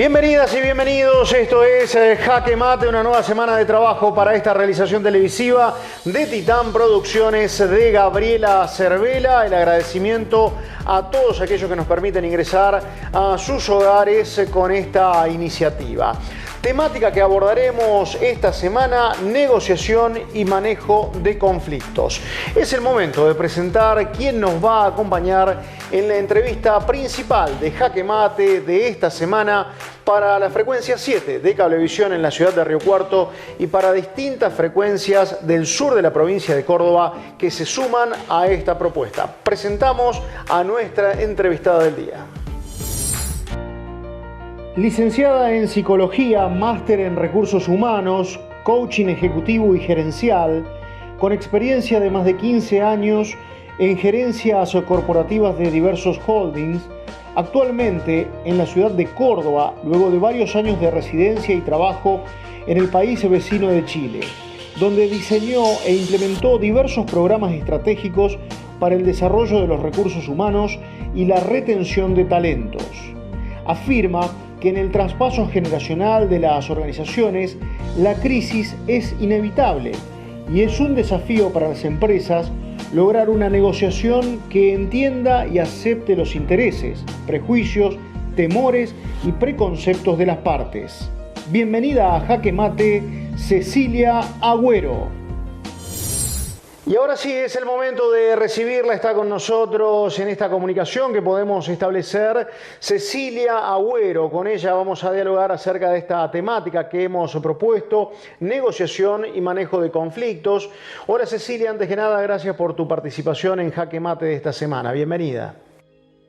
Bienvenidas y bienvenidos, esto es Jaque Mate, una nueva semana de trabajo para esta realización televisiva de Titán Producciones de Gabriela Cervela. El agradecimiento a todos aquellos que nos permiten ingresar a sus hogares con esta iniciativa. Temática que abordaremos esta semana: negociación y manejo de conflictos. Es el momento de presentar quién nos va a acompañar en la entrevista principal de Jaque Mate de esta semana para la frecuencia 7 de Cablevisión en la ciudad de Río Cuarto y para distintas frecuencias del sur de la provincia de Córdoba que se suman a esta propuesta. Presentamos a nuestra entrevistada del día. Licenciada en Psicología, máster en Recursos Humanos, coaching ejecutivo y gerencial, con experiencia de más de 15 años en gerencias corporativas de diversos holdings, actualmente en la ciudad de Córdoba, luego de varios años de residencia y trabajo en el país vecino de Chile, donde diseñó e implementó diversos programas estratégicos para el desarrollo de los recursos humanos y la retención de talentos. Afirma que en el traspaso generacional de las organizaciones, la crisis es inevitable y es un desafío para las empresas lograr una negociación que entienda y acepte los intereses, prejuicios, temores y preconceptos de las partes. Bienvenida a Jaque Mate, Cecilia Agüero. Y ahora sí es el momento de recibirla. Está con nosotros en esta comunicación que podemos establecer Cecilia Agüero. Con ella vamos a dialogar acerca de esta temática que hemos propuesto: negociación y manejo de conflictos. Hola Cecilia, antes que nada, gracias por tu participación en Jaque Mate de esta semana. Bienvenida.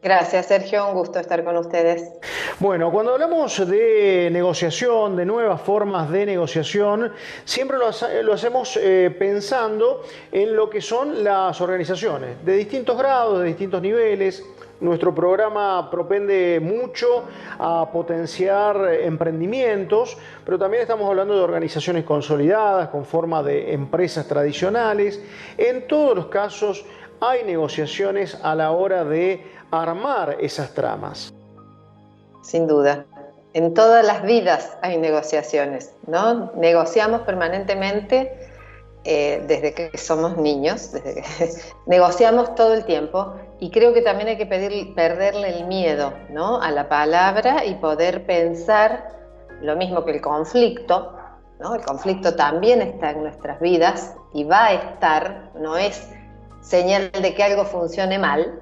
Gracias, Sergio. Un gusto estar con ustedes. Bueno, cuando hablamos de negociación, de nuevas formas de negociación, siempre lo hacemos pensando en lo que son las organizaciones de distintos grados, de distintos niveles. Nuestro programa propende mucho a potenciar emprendimientos, pero también estamos hablando de organizaciones consolidadas, con forma de empresas tradicionales. En todos los casos hay negociaciones a la hora de armar esas tramas. Sin duda. En todas las vidas hay negociaciones, ¿no? Negociamos permanentemente desde que somos niños, negociamos todo el tiempo, y creo que también hay que perderle el miedo, ¿no?, a la palabra y poder pensar lo mismo que el conflicto, ¿no? El conflicto también está en nuestras vidas y va a estar, no es señal de que algo funcione mal.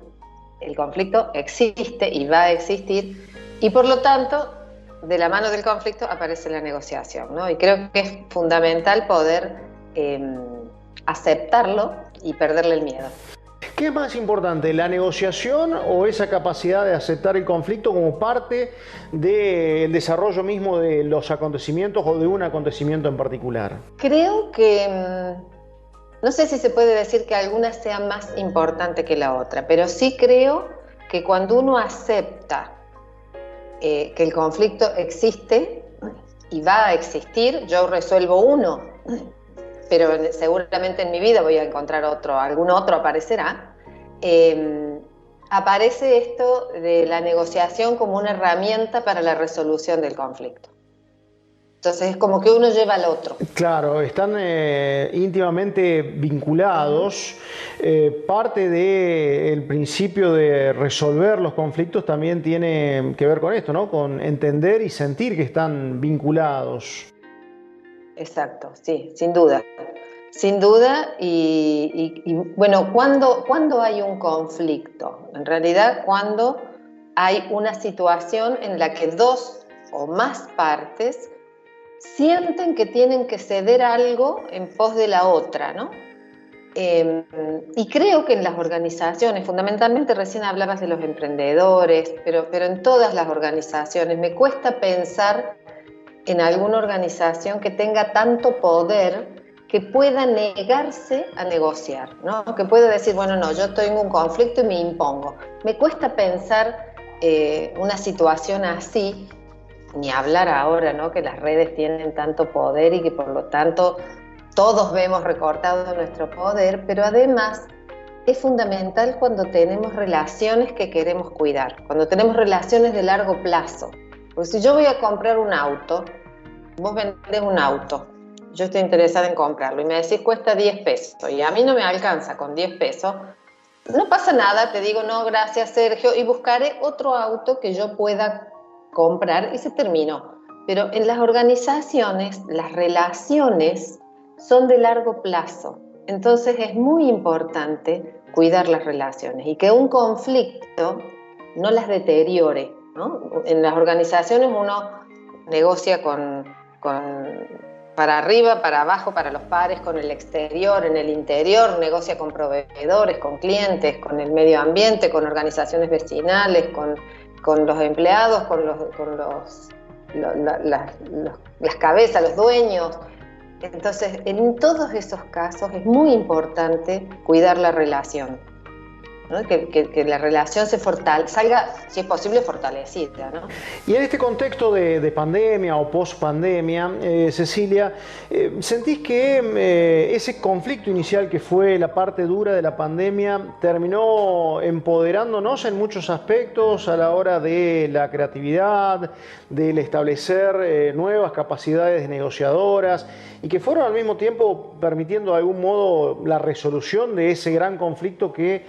El conflicto existe y va a existir, y por lo tanto, de la mano del conflicto aparece la negociación, ¿no? Y creo que es fundamental poder aceptarlo y perderle el miedo. ¿Qué es más importante, la negociación o esa capacidad de aceptar el conflicto como parte del desarrollo mismo de los acontecimientos o de un acontecimiento en particular? Creo que no sé si se puede decir que alguna sea más importante que la otra, pero sí creo que cuando uno acepta que el conflicto existe y va a existir, yo resuelvo uno, pero seguramente en mi vida voy a encontrar otro, algún otro aparecerá, aparece esto de la negociación como una herramienta para la resolución del conflicto. Entonces es como que uno lleva al otro. Claro, están íntimamente vinculados. Parte del principio de resolver los conflictos también tiene que ver con esto, ¿no? Con entender y sentir que están vinculados. Exacto, sí, sin duda. Sin duda, y bueno, ¿cuándo hay un conflicto? En realidad, cuando hay una situación en la que dos o más partes sienten que tienen que ceder algo en pos de la otra, ¿no? Y creo que en las organizaciones, fundamentalmente recién hablabas de los emprendedores, pero en todas las organizaciones, me cuesta pensar en alguna organización que tenga tanto poder que pueda negarse a negociar, ¿no? Que pueda decir, bueno, no, yo tengo un conflicto y me impongo. Me cuesta pensar una situación así. Ni hablar ahora, ¿no?, que las redes tienen tanto poder y que por lo tanto todos vemos recortado nuestro poder, pero además es fundamental cuando tenemos relaciones que queremos cuidar, cuando tenemos relaciones de largo plazo, Porque si yo voy a comprar un auto, vos vendés un auto, yo estoy interesada en comprarlo y me decís cuesta 10 pesos y a mí no me alcanza con 10 pesos, no pasa nada, te digo no, gracias Sergio, y buscaré otro auto que yo pueda comprar y se terminó. Pero en las organizaciones, las relaciones son de largo plazo. Entonces es muy importante cuidar las relaciones y que un conflicto no las deteriore, ¿no? En las organizaciones uno negocia para arriba, para abajo, para los pares, con el exterior, en el interior, negocia con proveedores, con clientes, con el medio ambiente, con organizaciones vecinales, con los empleados, con las cabezas, los dueños. Entonces, en todos esos casos es muy importante cuidar la relación, ¿no? Que la relación salga, si es posible, fortalecida, ¿no? Y en este contexto de pandemia o post-pandemia, Cecilia, ¿sentís que ese conflicto inicial que fue la parte dura de la pandemia terminó empoderándonos en muchos aspectos a la hora de la creatividad, del establecer nuevas capacidades negociadoras y que fueron al mismo tiempo permitiendo de algún modo la resolución de ese gran conflicto que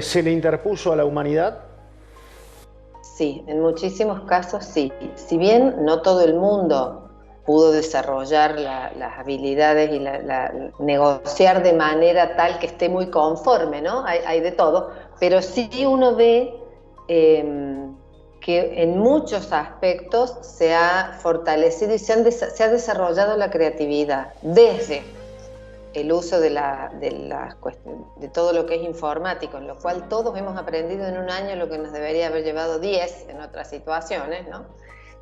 se le interpuso a la humanidad? Sí, en muchísimos casos sí. Si bien no todo el mundo pudo desarrollar las habilidades y negociar de manera tal que esté muy conforme, ¿no? Hay de todo, pero sí uno ve que en muchos aspectos se ha fortalecido y se ha desarrollado la creatividad desde el uso de todo lo que es informático, en lo cual todos hemos aprendido en un año lo que nos debería haber llevado 10 en otras situaciones, ¿no?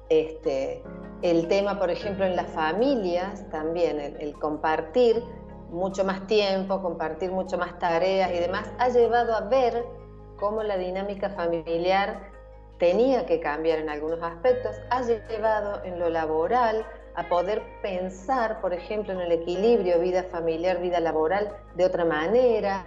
El tema, por ejemplo, en las familias también, el compartir mucho más tiempo, compartir mucho más tareas y demás, ha llevado a ver cómo la dinámica familiar tenía que cambiar en algunos aspectos, ha llevado en lo laboral a poder pensar, por ejemplo, en el equilibrio vida familiar, vida laboral de otra manera.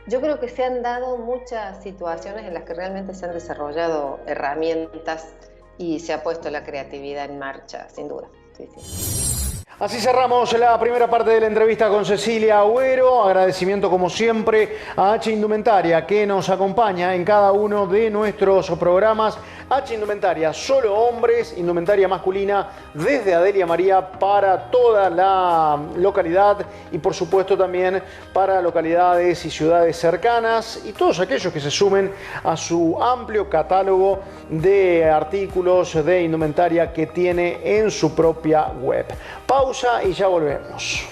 Yo creo que se han dado muchas situaciones en las que realmente se han desarrollado herramientas y se ha puesto la creatividad en marcha, sin duda. Sí, sí. Así cerramos la primera parte de la entrevista con Cecilia Agüero. Agradecimiento como siempre a H Indumentaria que nos acompaña en cada uno de nuestros programas. H Indumentaria, solo hombres, indumentaria masculina desde Adelia María para toda la localidad y por supuesto también para localidades y ciudades cercanas y todos aquellos que se sumen a su amplio catálogo de artículos de indumentaria que tiene en su propia web. Pausa y ya volvemos.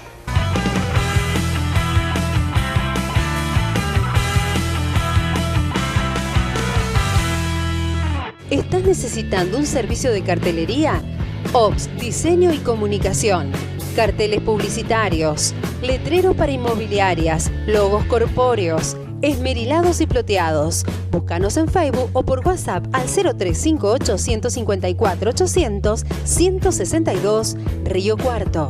¿Estás necesitando un servicio de cartelería? Ops, diseño y comunicación, carteles publicitarios, letreros para inmobiliarias, logos corpóreos, esmerilados y ploteados. Búscanos en Facebook o por WhatsApp al 0358 154 800 162 Río Cuarto.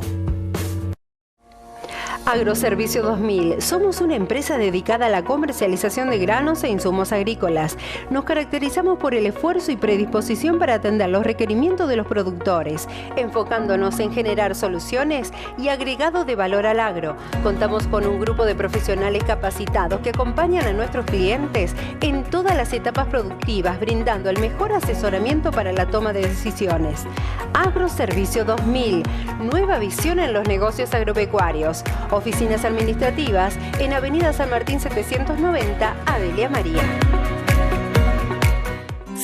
Agroservicio 2000. Somos una empresa dedicada a la comercialización de granos e insumos agrícolas. Nos caracterizamos por el esfuerzo y predisposición para atender los requerimientos de los productores, enfocándonos en generar soluciones y agregado de valor al agro. Contamos con un grupo de profesionales capacitados que acompañan a nuestros clientes en todas las etapas productivas, brindando el mejor asesoramiento para la toma de decisiones. Agroservicio 2000. Nueva visión en los negocios agropecuarios. Oficinas administrativas en Avenida San Martín 790, Adelia María.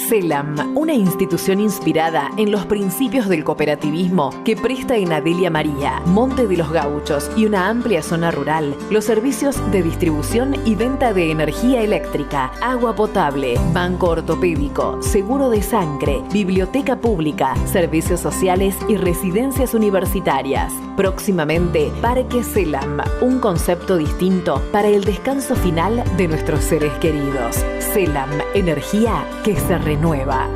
CELAM, una institución inspirada en los principios del cooperativismo que presta en Adelia María, Monte de los Gauchos y una amplia zona rural los servicios de distribución y venta de energía eléctrica, agua potable, banco ortopédico, seguro de sangre, biblioteca pública, servicios sociales y residencias universitarias. Próximamente, Parque CELAM, un concepto distinto para el descanso final de nuestros seres queridos. CELAM, energía que se renueva.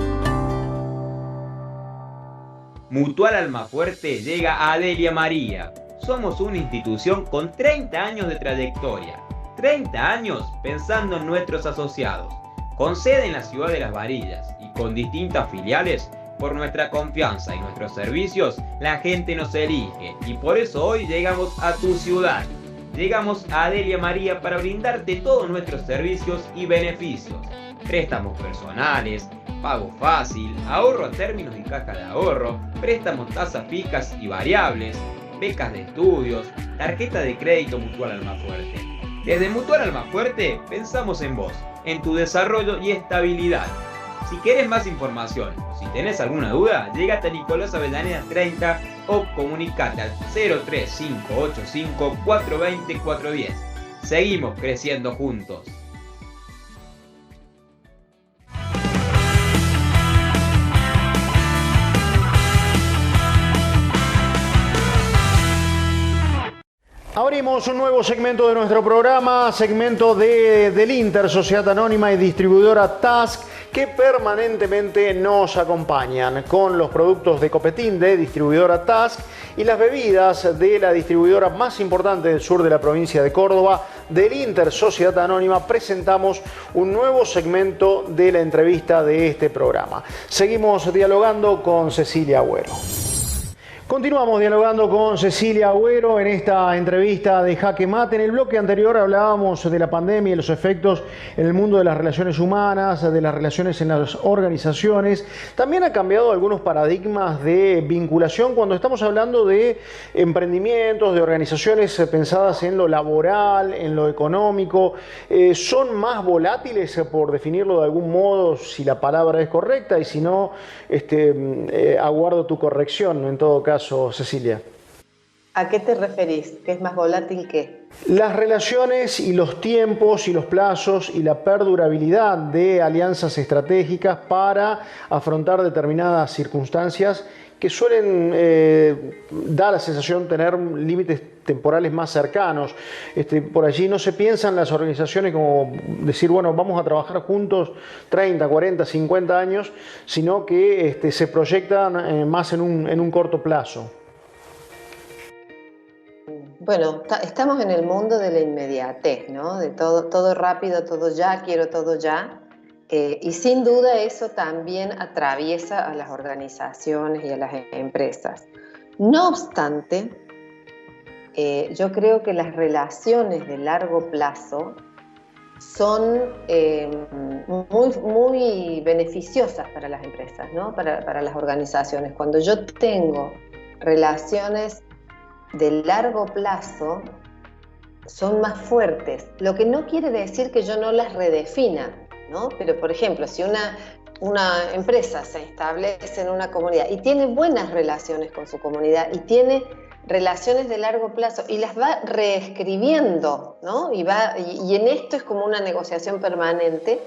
Mutual Almafuerte llega a Adelia María. Somos una institución con 30 años de trayectoria. 30 años pensando en nuestros asociados. Con sede en la ciudad de Las Varillas y con distintas filiales, Por nuestra confianza y nuestros servicios, la gente nos elige y por eso hoy llegamos a tu ciudad. Llegamos a Delia María para brindarte todos nuestros servicios y beneficios. Préstamos personales, pago fácil, ahorro a términos y caja de ahorro, préstamos tasas fijas y variables, becas de estudios, tarjeta de crédito Mutual Almafuerte. Desde Mutual Almafuerte pensamos en vos, en tu desarrollo y estabilidad. Si quieres más información o si tenés alguna duda, llegate a Nicolás Avellaneda 30 o comunicate al 03585 420 410. Seguimos creciendo juntos. Abrimos un nuevo segmento de nuestro programa, segmento del Inter, Sociedad Anónima y distribuidora Task, que permanentemente nos acompañan con los productos de Copetín de distribuidora Task y las bebidas de la distribuidora más importante del sur de la provincia de Córdoba, del Inter, Sociedad Anónima. Presentamos un nuevo segmento de la entrevista de este programa. Seguimos dialogando con Cecilia Agüero. Continuamos dialogando con Cecilia Agüero en esta entrevista de Jaque Mate. En el bloque anterior hablábamos de la pandemia y los efectos en el mundo de las relaciones humanas, de las relaciones en las organizaciones. También ha cambiado algunos paradigmas de vinculación cuando estamos hablando de emprendimientos, de organizaciones pensadas en lo laboral, en lo económico. ¿Son más volátiles, por definirlo de algún modo, si la palabra es correcta? Y si no, aguardo tu corrección en todo caso. Cecilia. ¿A qué te referís? ¿Qué es más volátil que? Las relaciones y los tiempos y los plazos y la perdurabilidad de alianzas estratégicas para afrontar determinadas circunstancias que suelen dar la sensación de tener límites temporales más cercanos. Por allí no se piensan las organizaciones como decir, bueno, vamos a trabajar juntos 30, 40, 50 años, sino que se proyectan más en un corto plazo. Bueno, estamos en el mundo de la inmediatez, ¿no? De todo rápido, todo ya, quiero todo ya. Y sin duda eso también atraviesa a las organizaciones y a las empresas. No obstante, yo creo que las relaciones de largo plazo son muy beneficiosas para las empresas, ¿no? Para las organizaciones. Cuando yo tengo relaciones de largo plazo, son más fuertes, lo que no quiere decir que yo no las redefina, ¿no? Pero, por ejemplo, si una empresa se establece en una comunidad y tiene buenas relaciones con su comunidad y tiene relaciones de largo plazo y las va reescribiendo, ¿no? Y en esto es como una negociación permanente,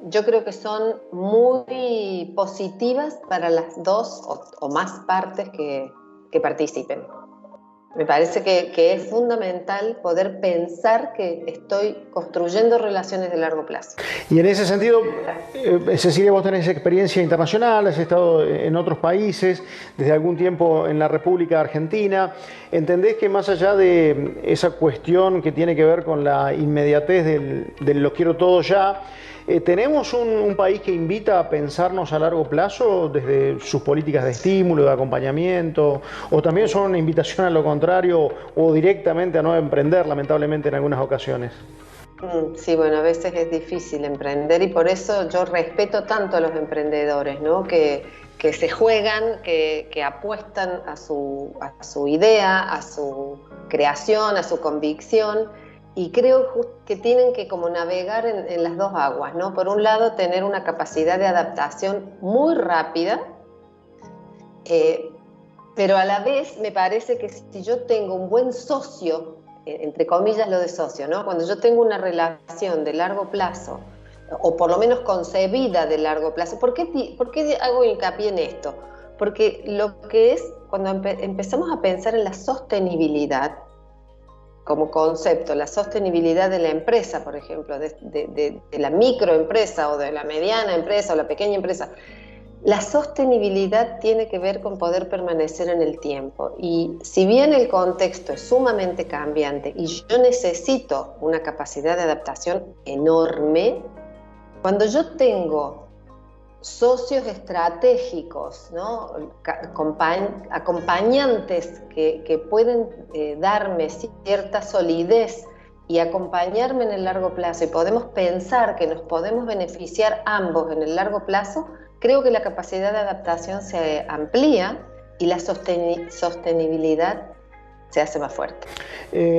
yo creo que son muy positivas para las dos o más partes que participen. Me parece que es fundamental poder pensar que estoy construyendo relaciones de largo plazo. Y en ese sentido, Cecilia, vos tenés experiencia internacional, has estado en otros países, desde algún tiempo en la República Argentina. ¿Entendés que más allá de esa cuestión que tiene que ver con la inmediatez del lo quiero todo ya, tenemos un país que invita a pensarnos a largo plazo desde sus políticas de estímulo, de acompañamiento, o también son una invitación a lo contrario o directamente a no emprender, lamentablemente en algunas ocasiones? Sí, bueno, a veces es difícil emprender y por eso yo respeto tanto a los emprendedores, ¿no? Que se juegan, que apuestan a su idea, a su creación, a su convicción. Y creo que tienen que como navegar en las dos aguas, ¿no? Por un lado, tener una capacidad de adaptación muy rápida, pero a la vez me parece que si yo tengo un buen socio, entre comillas lo de socio, ¿no? Cuando yo tengo una relación de largo plazo, o por lo menos concebida de largo plazo, ¿por qué hago hincapié en esto? Porque lo que es, cuando empezamos a pensar en la sostenibilidad, como concepto, la sostenibilidad de la empresa, por ejemplo, de la microempresa o de la mediana empresa o la pequeña empresa, la sostenibilidad tiene que ver con poder permanecer en el tiempo. Y si bien el contexto es sumamente cambiante y yo necesito una capacidad de adaptación enorme, cuando yo tengo socios estratégicos, ¿no? Acompañantes que pueden darme cierta solidez y acompañarme en el largo plazo, y podemos pensar que nos podemos beneficiar ambos en el largo plazo, creo que la capacidad de adaptación se amplía y la sostenibilidad se hace más fuerte.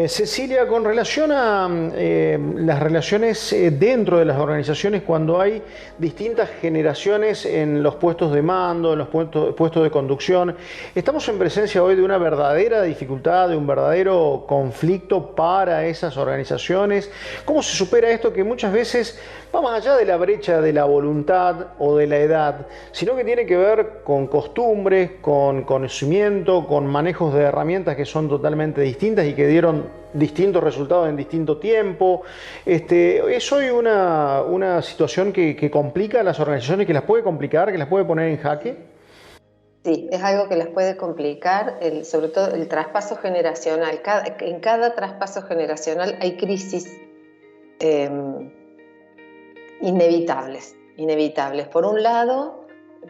Cecilia, con relación a las relaciones dentro de las organizaciones, cuando hay distintas generaciones en los puestos de mando, en los puestos de conducción, ¿estamos en presencia hoy de una verdadera dificultad, de un verdadero conflicto para esas organizaciones? ¿Cómo se supera esto que muchas veces va más allá de la brecha de la voluntad o de la edad, sino que tiene que ver con costumbres, con conocimiento, con manejos de herramientas que son totalmente distintas y que dieron distintos resultados en distinto tiempo? ¿Es hoy una situación que complica a las organizaciones, que las puede complicar, que las puede poner en jaque? Sí, es algo que las puede complicar, sobre todo el traspaso generacional. En cada traspaso generacional hay crisis inevitables. Por un lado,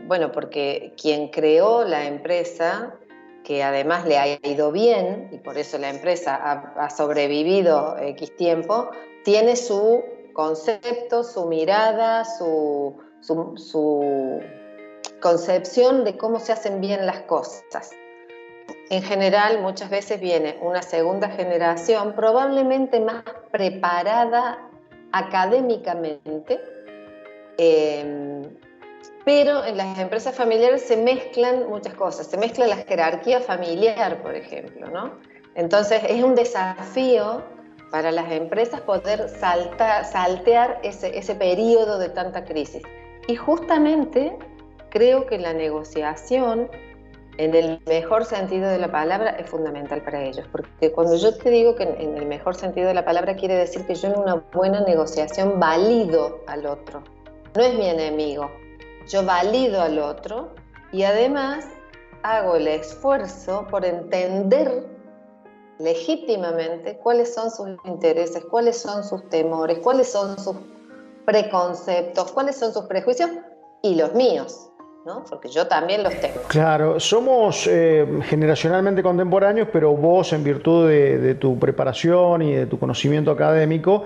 bueno, porque quien creó la empresa, que además le ha ido bien, y por eso la empresa ha sobrevivido X tiempo, tiene su concepto, su mirada, su concepción de cómo se hacen bien las cosas. En general, muchas veces viene una segunda generación probablemente más preparada académicamente, pero en las empresas familiares se mezclan muchas cosas, se mezcla la jerarquía familiar, por ejemplo, ¿no? Entonces es un desafío para las empresas poder saltear ese periodo de tanta crisis. Y justamente creo que la negociación, en el mejor sentido de la palabra, es fundamental para ellos, porque cuando yo te digo que en el mejor sentido de la palabra, quiere decir que yo en una buena negociación valido al otro, no es mi enemigo, yo valido al otro y además hago el esfuerzo por entender legítimamente cuáles son sus intereses, cuáles son sus temores, cuáles son sus preconceptos, cuáles son sus prejuicios y los míos, ¿no? Porque yo también los tengo. Claro, somos generacionalmente contemporáneos, pero vos, en virtud de tu preparación y de tu conocimiento académico,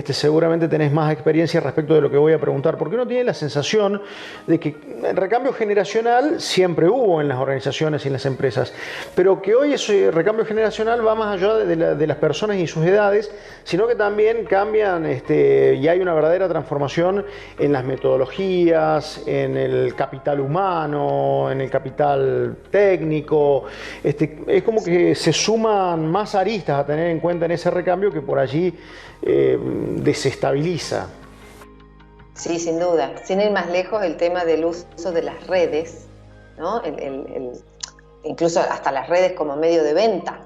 seguramente tenés más experiencia respecto de lo que voy a preguntar. ¿Por qué uno tiene la sensación de que el recambio generacional siempre hubo en las organizaciones y en las empresas, pero que hoy ese recambio generacional va más allá de las personas y sus edades, sino que también cambian y hay una verdadera transformación en las metodologías, en el capital humano, en el capital técnico? Es como que se suman más aristas a tener en cuenta en ese recambio que por allí desestabiliza. Sí, sin duda. Sin ir más lejos, el tema del uso de las redes, ¿no? Incluso hasta las redes como medio de venta,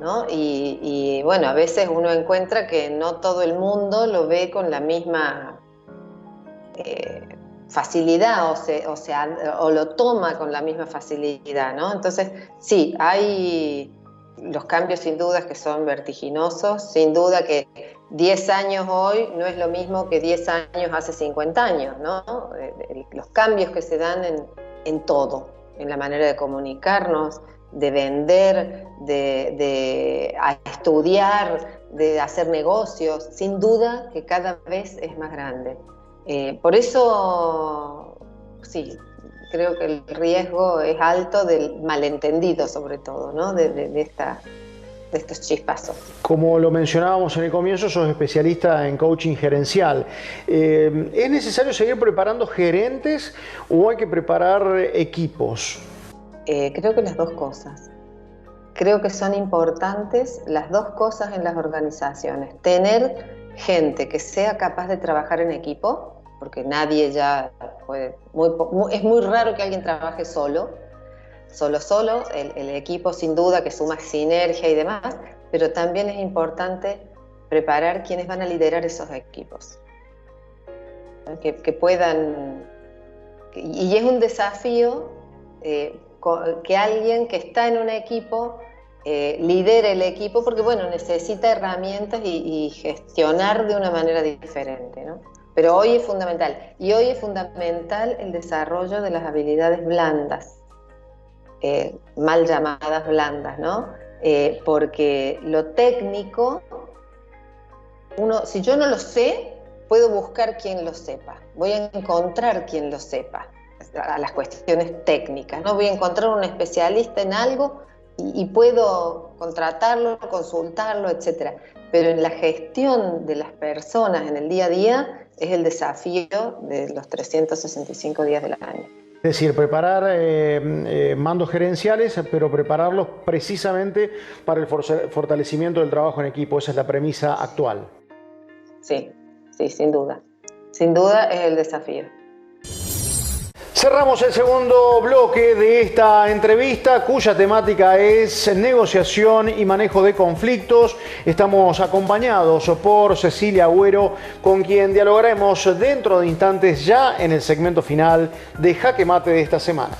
¿no? Y bueno, a veces uno encuentra que no todo el mundo lo ve con la misma facilidad o lo toma con la misma facilidad, ¿no? Entonces, sí, hay los cambios sin duda que son vertiginosos, sin duda que 10 años hoy no es lo mismo que 10 años hace 50 años, ¿no? Los cambios que se dan en todo, en la manera de comunicarnos, de vender, de estudiar, de hacer negocios, sin duda que cada vez es más grande. Por eso, sí, creo que el riesgo es alto del malentendido, sobre todo, ¿no? de estos chispazos. Como lo mencionábamos en el comienzo, sos especialista en coaching gerencial. ¿Es necesario seguir preparando gerentes o hay que preparar equipos? Creo que las dos cosas. Creo que son importantes las dos cosas en las organizaciones. Tener gente que sea capaz de trabajar en equipo, porque nadie ya puede, es muy raro que alguien trabaje solo, el equipo sin duda que suma sinergia y demás, pero también es importante preparar quienes van a liderar esos equipos, que puedan, y es un desafío que alguien que está en un equipo lidere el equipo, porque bueno, necesita herramientas y gestionar de una manera diferente, ¿no? pero hoy es fundamental. Y hoy es fundamental el desarrollo de las habilidades blandas, mal llamadas blandas, ¿no? Porque lo técnico, si yo no lo sé, puedo buscar quien lo sepa. Voy a encontrar quien lo sepa, a las cuestiones técnicas, ¿no? Voy a encontrar un especialista en algo y puedo contratarlo, consultarlo, etc. Pero en la gestión de las personas en el día a día es el desafío de los 365 días del año. Es decir, preparar mandos gerenciales, pero prepararlos precisamente para el fortalecimiento del trabajo en equipo. Esa es la premisa actual. Sí, sin duda. Sin duda es el desafío. Cerramos el segundo bloque de esta entrevista, cuya temática es negociación y manejo de conflictos. Estamos acompañados por Cecilia Agüero, con quien dialogaremos dentro de instantes ya en el segmento final de Jaque Mate de esta semana.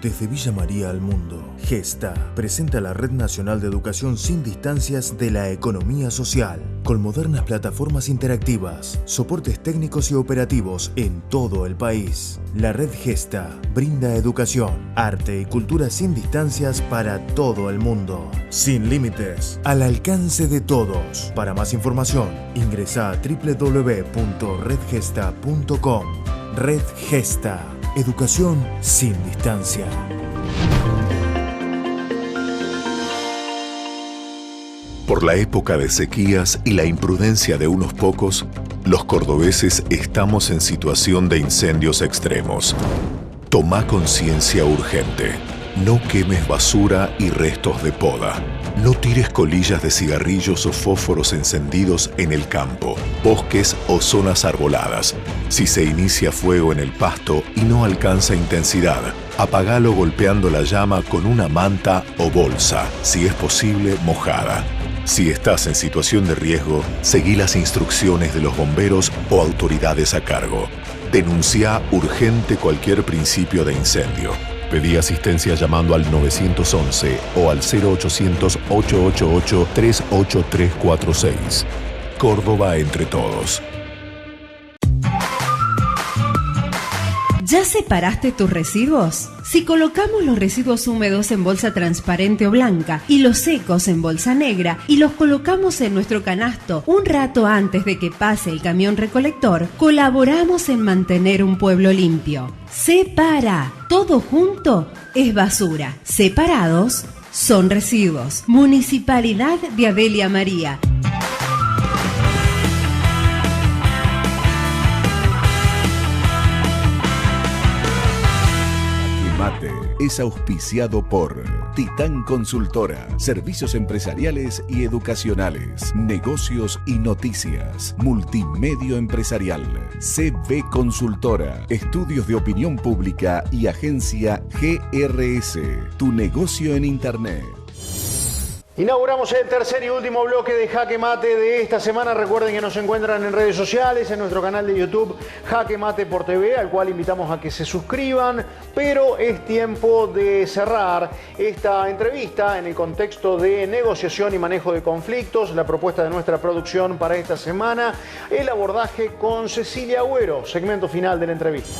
Desde Villa María al mundo, Gesta presenta la Red Nacional de Educación sin Distancias de la Economía Social, con modernas plataformas interactivas, soportes técnicos y operativos en todo el país. La Red Gesta brinda educación, arte y cultura sin distancias para todo el mundo, sin límites, al alcance de todos. Para más información, ingresa a www.redgesta.com. Red Gesta. Educación sin distancia. Por la época de sequías y la imprudencia de unos pocos, los cordobeses estamos en situación de incendios extremos. Toma conciencia urgente. No quemes basura y restos de poda. No tires colillas de cigarrillos o fósforos encendidos en el campo, bosques o zonas arboladas. Si se inicia fuego en el pasto y no alcanza intensidad, apagalo golpeando la llama con una manta o bolsa, si es posible mojada. Si estás en situación de riesgo, seguí las instrucciones de los bomberos o autoridades a cargo. Denuncia urgente cualquier principio de incendio. Pedí asistencia llamando al 911 o al 0800-888-38346. Córdoba entre todos. ¿Ya separaste tus residuos? Si colocamos los residuos húmedos en bolsa transparente o blanca y los secos en bolsa negra y los colocamos en nuestro canasto un rato antes de que pase el camión recolector, colaboramos en mantener un pueblo limpio. Separa. Todo junto es basura. Separados son residuos. Municipalidad de Adelia María. Es auspiciado por Titán Consultora, servicios empresariales y educacionales, negocios y noticias, multimedio empresarial, CB Consultora, estudios de opinión pública y agencia GRS, tu negocio en Internet. Inauguramos el tercer y último bloque de Jaque Mate de esta semana. Recuerden que nos encuentran en redes sociales, en nuestro canal de YouTube Jaque Mate por TV, al cual invitamos a que se suscriban. Pero es tiempo de cerrar esta entrevista en el contexto de negociación y manejo de conflictos. La propuesta de nuestra producción para esta semana, el abordaje con Cecilia Agüero, segmento final de la entrevista.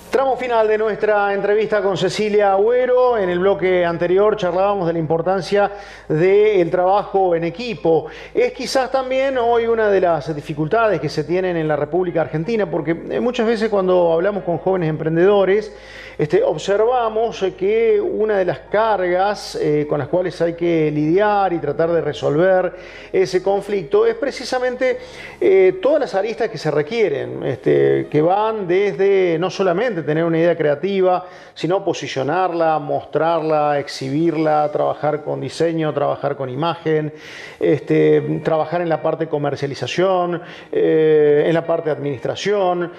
Tramo final de nuestra entrevista con Cecilia Agüero. En el bloque anterior charlábamos de la importancia del trabajo en equipo. Es quizás también hoy una de las dificultades que se tienen en la República Argentina, porque muchas veces cuando hablamos con jóvenes emprendedores, observamos que una de las cargas con las cuales hay que lidiar y tratar de resolver ese conflicto es precisamente todas las aristas que se requieren, que van desde no solamente tener una idea creativa, sino posicionarla, mostrarla, exhibirla, trabajar con diseño, trabajar con imagen, trabajar en la parte de comercialización, en la parte de administración.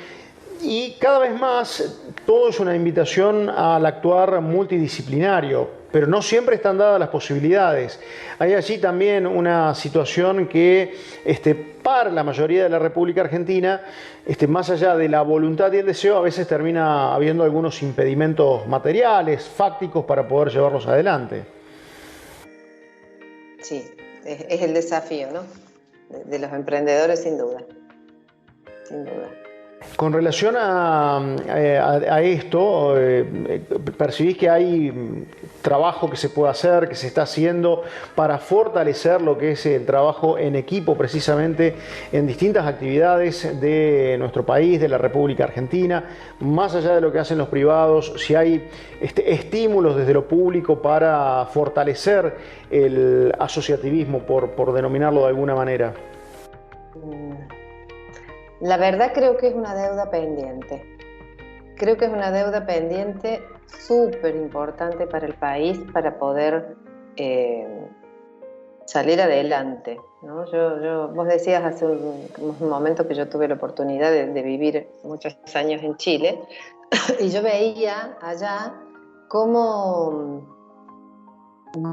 Y cada vez más todo es una invitación al actuar multidisciplinario. pero no siempre están dadas las posibilidades. Hay allí también una situación que para la mayoría de la República Argentina, más allá de la voluntad y el deseo, a veces termina habiendo algunos impedimentos materiales, fácticos, para poder llevarlos adelante. Sí, es el desafío, ¿no? De los emprendedores, sin duda. Sin duda. Con relación a esto, ¿percibís que hay trabajo que se puede hacer, que se está haciendo para fortalecer lo que es el trabajo en equipo, precisamente en distintas actividades de nuestro país, de la República Argentina, más allá de lo que hacen los privados, si hay estímulos desde lo público para fortalecer el asociativismo, por denominarlo de alguna manera? La verdad creo que es una deuda pendiente. Creo que es una deuda pendiente súper importante para el país para poder salir adelante, ¿no? Vos decías hace un momento que yo tuve la oportunidad de vivir muchos años en Chile y yo veía allá cómo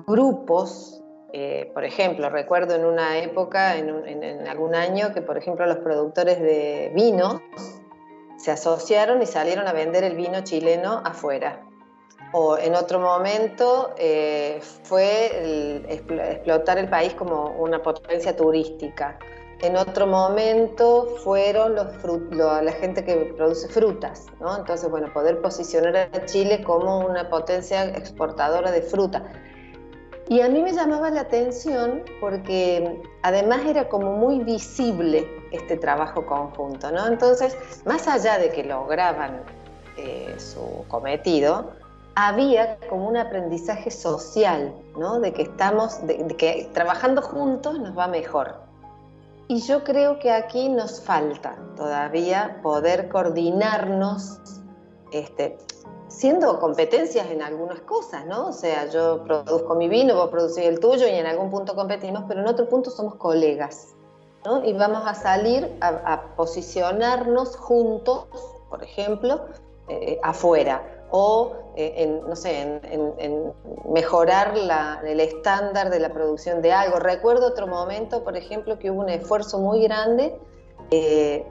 grupos, por ejemplo, recuerdo en una época, en algún año, que por ejemplo los productores de vinos se asociaron y salieron a vender el vino chileno afuera. O en otro momento fue explotar el país como una potencia turística. En otro momento fueron la gente que produce frutas, ¿no? Entonces, bueno, poder posicionar a Chile como una potencia exportadora de fruta. Y a mí me llamaba la atención porque además era como muy visible este trabajo conjunto, ¿no? Entonces, más allá de que lograban su cometido, había como un aprendizaje social, ¿no? De que de que trabajando juntos nos va mejor. Y yo creo que aquí nos falta todavía poder coordinarnos, siendo competencias en algunas cosas, ¿no? O sea, yo produzco mi vino, vos producís el tuyo y en algún punto competimos, pero en otro punto somos colegas, ¿no? Y vamos a salir a posicionarnos juntos, por ejemplo, afuera, o en mejorar el estándar de la producción de algo. Recuerdo otro momento, por ejemplo, que hubo un esfuerzo muy grande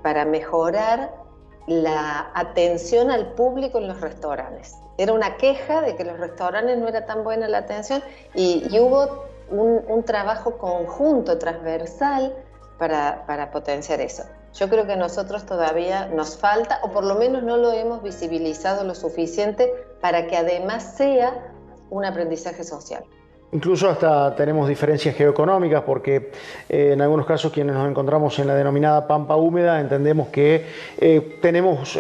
para mejorar la atención al público en los restaurantes. Era una queja de que los restaurantes no era tan buena la atención y hubo un trabajo conjunto, transversal, para potenciar eso. Yo creo que a nosotros todavía nos falta, o por lo menos no lo hemos visibilizado lo suficiente para que además sea un aprendizaje social. Incluso hasta tenemos diferencias geoeconómicas porque en algunos casos quienes nos encontramos en la denominada pampa húmeda entendemos que tenemos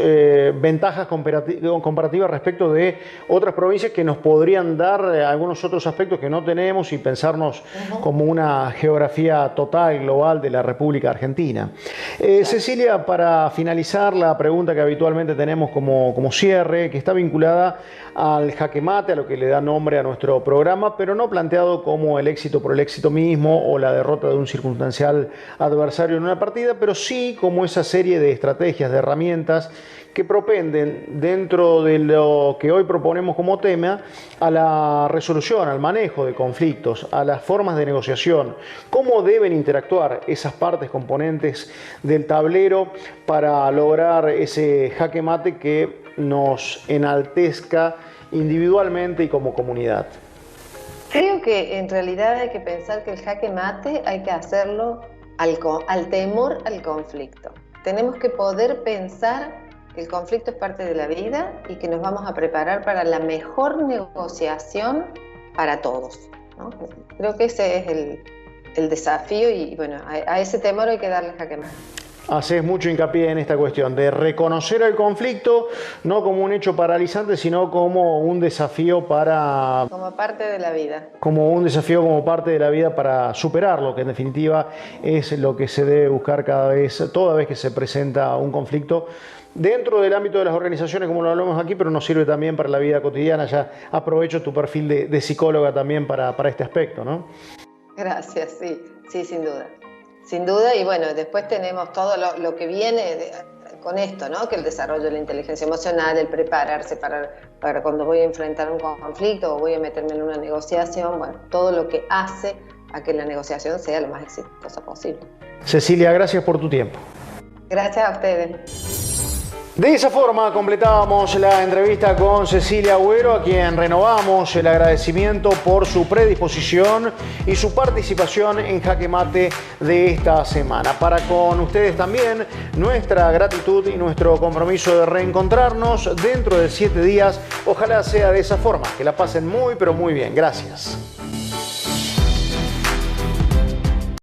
ventajas comparativas respecto de otras provincias que nos podrían dar algunos otros aspectos que no tenemos y pensarnos como una geografía total, global de la República Argentina. Cecilia, para finalizar, la pregunta que habitualmente tenemos como cierre, que está vinculada al jaque mate, a lo que le da nombre a nuestro programa, pero no planteado como el éxito por el éxito mismo o la derrota de un circunstancial adversario en una partida, pero sí como esa serie de estrategias, de herramientas que propenden dentro de lo que hoy proponemos como tema a la resolución, al manejo de conflictos, a las formas de negociación, cómo deben interactuar esas partes componentes del tablero para lograr ese jaque mate que nos enaltezca individualmente y como comunidad. Creo que en realidad hay que pensar que el jaque mate hay que hacerlo al temor al conflicto. Tenemos que poder pensar que el conflicto es parte de la vida y que nos vamos a preparar para la mejor negociación para todos, ¿no? Creo que ese es el desafío y bueno, a ese temor hay que darle jaque mate. Haces mucho hincapié en esta cuestión de reconocer el conflicto no como un hecho paralizante, sino como un desafío para... Como parte de la vida. Como un desafío como parte de la vida para superarlo, que en definitiva es lo que se debe buscar toda vez que se presenta un conflicto dentro del ámbito de las organizaciones, como lo hablamos aquí, pero nos sirve también para la vida cotidiana. Ya aprovecho tu perfil de psicóloga también para este aspecto, ¿no? Gracias, sí, sin duda. Sin duda, y bueno, después tenemos todo lo que viene con esto, ¿no? Que el desarrollo de la inteligencia emocional, el prepararse para cuando voy a enfrentar un conflicto o voy a meterme en una negociación, bueno, todo lo que hace a que la negociación sea lo más exitosa posible. Cecilia, gracias por tu tiempo. Gracias a ustedes. De esa forma completábamos la entrevista con Cecilia Agüero, a quien renovamos el agradecimiento por su predisposición y su participación en Jaque Mate de esta semana. Para con ustedes también nuestra gratitud y nuestro compromiso de reencontrarnos dentro de 7 días. Ojalá sea de esa forma. Que la pasen muy pero muy bien. Gracias.